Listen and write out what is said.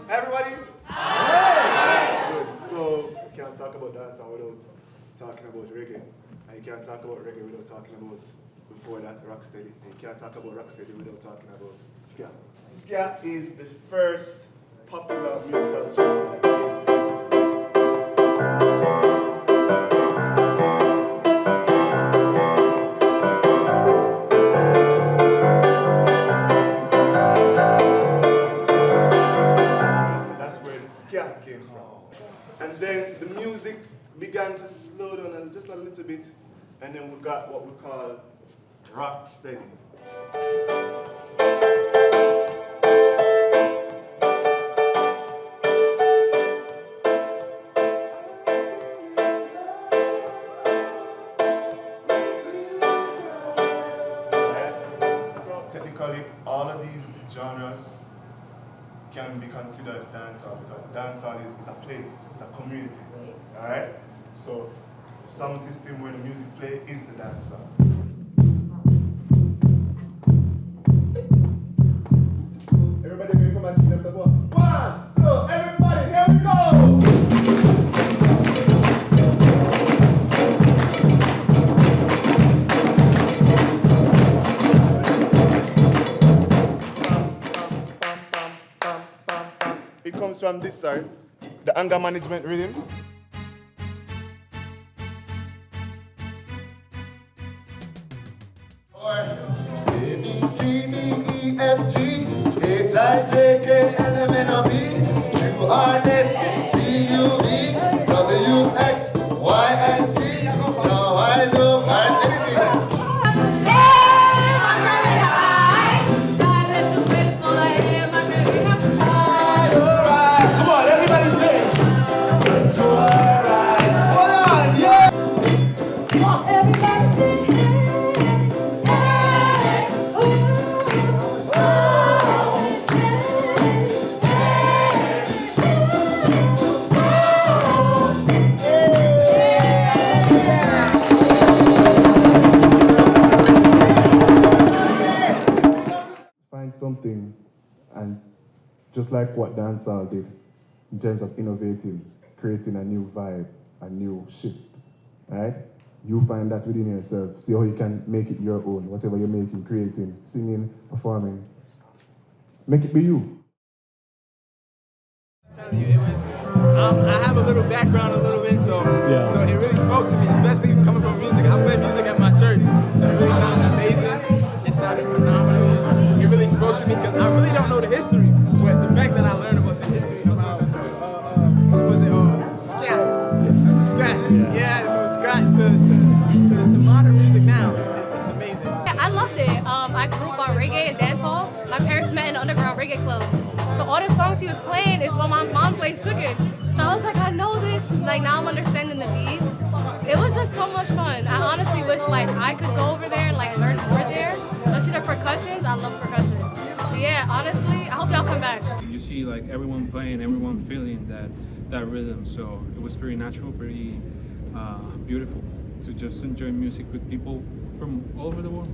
Everybody? Aye. Good. So you can't talk about dancehall without talking about reggae. And you can't talk about reggae without talking about, before that, rocksteady. And you can't talk about rocksteady without talking about ska. Ska is the first popular musical genre. And then the music began to slow down just a little bit, and then we got what we call rock steady. So technically, all of these genres can be considered dancehall because dancehall is a place, it's a community, all right? So sound system where the music play is the dancehall. Everybody can come and give them the ball. 1, 2, everybody, here we go! It comes from this side, the anger management rhythm. A, B, C, D, E, F, G, H, I, J, K, L, M, N, O, P, Q, R, S, T, U, V, W, X, Y, and Z. Now I know anything. Something, and just like what dancehall did in terms of innovating, creating a new vibe, a new shift, right? You find that within yourself, see how you can make it your own, whatever you're making, creating, singing, performing, make it be you. It was, I have a little background a little bit, so it really spoke to me, especially coming from music. I play music at my church, so it really sounded amazing. It sounded phenomenal. It really spoke to me because I really don't know the history, but the fact that I learned about the history about scat, from scat to modern music now, it's amazing. Yeah, I loved it. I grew up on reggae and dancehall. My parents met in an underground reggae club, so all the songs he was playing is what my mom plays cooking. So I was like, I know this. Like now I'm understanding the beats. It was just so much fun. I honestly wish like I could go over there and like learn more there. Especially the percussions, I love percussion. So yeah, honestly, I hope y'all come back. You see like everyone playing, everyone feeling that rhythm. So it was pretty natural, pretty beautiful to just enjoy music with people from all over the world.